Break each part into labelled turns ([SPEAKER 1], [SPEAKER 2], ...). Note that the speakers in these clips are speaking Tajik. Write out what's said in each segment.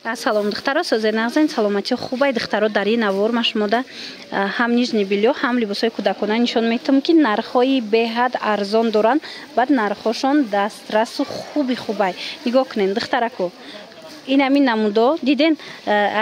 [SPEAKER 1] Салом духтаро созер нағзен саломати хубай духтаро дар ин навор ма шумода ҳам нижни бельё ҳам либосҳои кӯдакона нишон метавонам ки нархҳои беҳад арзон доранд баъд нархҳошон дастрасу хуби хубай нигоҳ кунед духтарако ин ҳамин намудо диден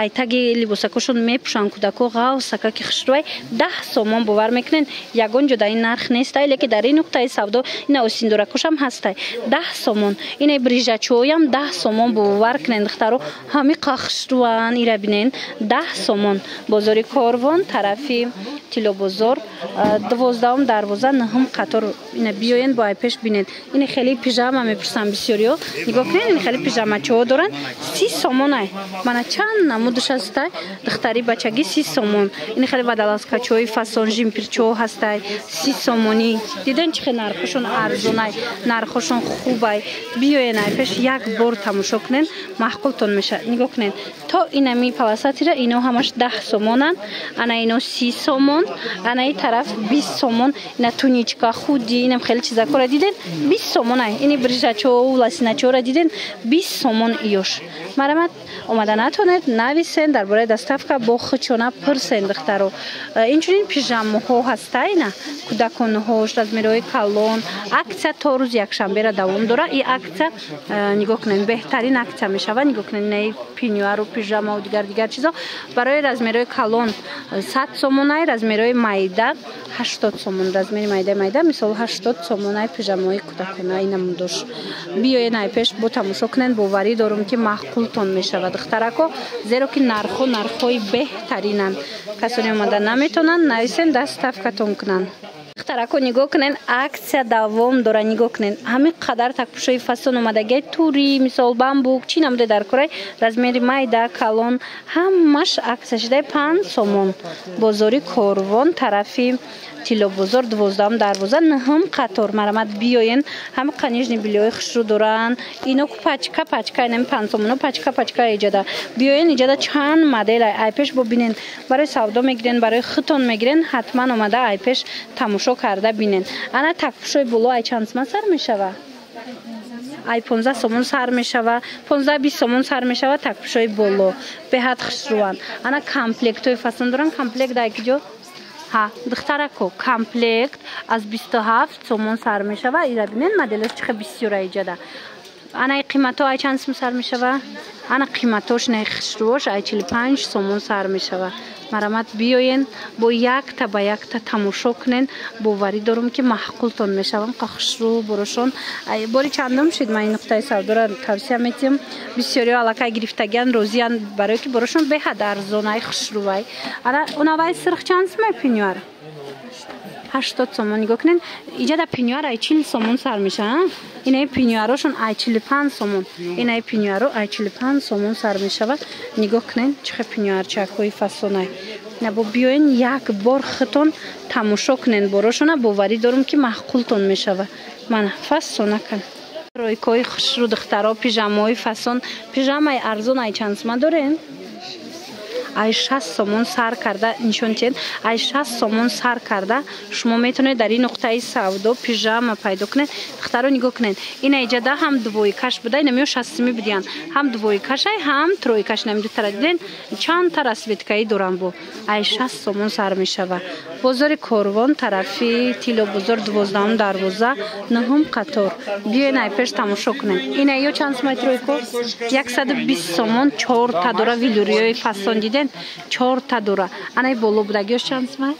[SPEAKER 1] ай таги либосакошон мепӯшанд кӯдако ғавсака ки хушрӯай 10 сомон бовар мекунен ягон ҷо дар ин нарх нестай леки дар ин нуқтаи савдо ина осиндоракошам ҳастай 10 сомон ина брижачоям 10 сомон бовар кунен духтаро ҳами қахшрӯан ира бинен 10 сомон бозори Корвон тарафи Тилобозор 12 дарвоза 9 қатор ина биёен бо айпеш бинед ин хеле пижама мепурсам бисёриё нигоҳ кунед ин хеле пижамачо доранд 30 сомон ай мана чанд намудаш ҳастай духтари бачагӣ 30 сомон ин хеле вадаласкачои фасон жимпирчо ҳастай 30 сомонӣ диден чихе нархошон арзонай нархошон хубай биёен айпеш як бор тамошо кунен маҳқултон мешавад нигоҳ кунед то инами паласатира ино ҳамаш 10 сомонанд ана ино 30 сомон ана ин тараф 20 сомон ина туничка худи инам хеле чизакора диден 20 сомон ай ини брижачо ласиначора диден 20 сомон иёш марамат омада натонед нависен дар бораи доставка бо хучона пурсен духтаро инчунин пижамаҳо ҳастайна кӯдаконҳош размерои калон аксия то рӯзи якшанбера давом дора и аксия нигоҳ кунед беҳтарин аксия мешавад нигоҳ кунед наи пинюару пижамау дигар чизо барои размерои калон 100 сомонай размерои майда 80 сомон размери майда мисол 80 сомонай пижамаҳои кӯдакона инамудош биёен айпеш бо тамошо кунед боварӣ дорум ки маҳқултон мешавад духтарако зеро ки нархҳои беҳтаринанд касоне омада наметонанд нависен доставкатон кунанд духтарако нигоҳ кунед аксия давом дора нигоҳ кунед ҳамин қадар такпӯшои фасон омадагиай тури мисол бамбук чӣ намуде дар кораи размери майда калон ҳамаш аксия шудаи 5 сомон бозори Корвон тарафи Тилобозор 12 дарвоза 9 қатор марамат биёен ҳами қанижни билёи хушрӯ доранд ино пачка инами 5 сомоно пачка иҷада биёен иҷада чанд модел айпеш бо бинен барои савдо мегирен барои хитон мегирен ҳатман омада айпеш тамошо карда бинен ана такпӯшои боло ай чанд сомон сар мешава ай 15 сомон сар мешава 15-20 сомон сар мешава такпӯшои боло беҳад хушрӯанд ана комплектои фасон доранд комплект дар ки ҷо духтарако комплект аз 27 сомон сар мешава ира бинен моделош чихе бисёра иҷада ана қиматҳо ай чанд сомон сар мешава ана қиматош не хушрӯош ай 45 сомон сар мешава марамат биёен бо якта ба якта тамошо кунен боварӣ дорум ки маҳқултон мешавам қахшрӯ борошон бори чандум шид ман ин нуқтаи савдора тавсия метиҳам бисёриҳо аллакай гирифтагиян розиян барое ки борошон беҳад арзонай хушрӯвай ана унавай сирх чанд сомон пинюар 80 сомон нигоҳ кунен иҷада пинюар ай 40 сомон сар меша инаи пинюарошон ай 45 сомон инаи пинюаро ай 45 сомон сар мешавад нигоҳ кунен чихе пинюарчакҳои фасонай набо биёен як бор хитон тамошо кунен борошона боварӣ дорум ки маҳқултон мешава ман фасона кан ройкои хушрӯ духтаро пижамаҳои фасон пижамаи арзон ай чанд сомон дорен ай 60 сомон сар карда нишон тиҳед ай 60 сомон сар карда шумо метавонед дар ин нуқтаи савдо пижама пайдо кунед духтаро нигоҳ кунед ина иҷада ҳам двоикаш буда инамиё 60 будиян ҳам двоикашай ҳам троикаш инами дутара диден чандта расветкаи доранд бо ай 60 сомон сар мешава бозори Корвон тарафи Тилобозор 12 дарвоза 9 қатор биёен айпеш тамошо кунед ина ё чанд сомон тройко 120 сомон 4 та дора вилюриёи фасон диден 4 та дора анаи боло будагиёш чанд сомон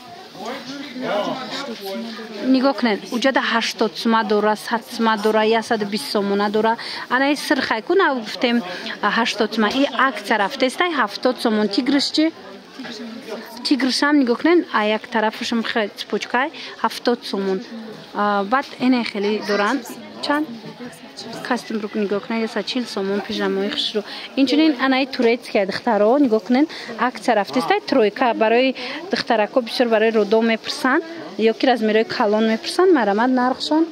[SPEAKER 1] нигоҳ кунед уҷада 80 сомон дора 100 сомон дора 120 сомона дора анаи сирхай ку нагуфтем 80 сомон и аксия рафтестай 70 сомон тигриш чи тигришам нигоҳ кунед а як тарафашам хеле цепочкай 70 сомон баъд эне хеле доранд чанд кастимрук нигоҳ кунед 140 сомон пижамаҳои хушрӯ инчунин анаи турецкия духтаро нигоҳ кунед аксия рафтестай тройка барои духтарако бисёр барои родо мепурсанд ё ки размерои калон мепурсанд марамат нархшон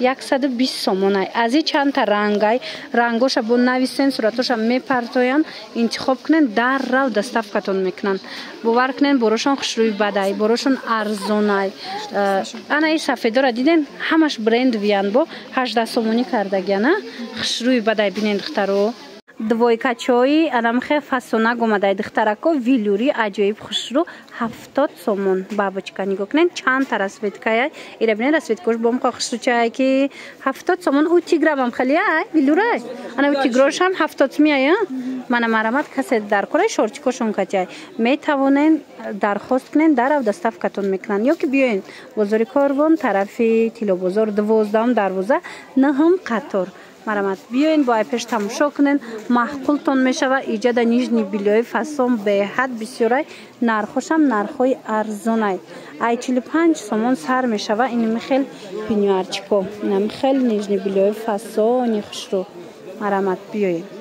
[SPEAKER 1] 120 сомонай аз ин чандта рангай рангоша бо нависен суратоша мепартоянд интихоб кунен даррав доставкатон мекунанд бовар кунен борошон хушрӯи бадай борошон арзонай ана ин сафедора диден ҳамаш бренд виянд бо 18 сомонӣ кардагияна хушрӯи бадай бинен духтаро двойкачои анамхе фасонак омадай духтарако вилюри аҷоиб хушрӯ 70 сомон бабочка нигоҳ кунед чанд та расветкая ира бинед расветкош бомхо хушрӯчая ки 70 сомон у тигравам халия вилюрай ана у тигрош ҳам 70 мия мана марамат касе дар кора шорчикошон катяй метавонен дархост кунен дарав доставкатон мекунанд ё ки биёен бозори Корвон тарафи Тилобозор 12 дарвоза 9 қатор марамат биёен бо айпеш тамошо кунен маҳқултон мешава иҷада нижни билёи фасон беҳад бисёрай нархошам нархҳои арзонай ай 45 сомон сар мешава ин михел пинюарчико намихел нижни билёи фасони хушрӯ марамат биёен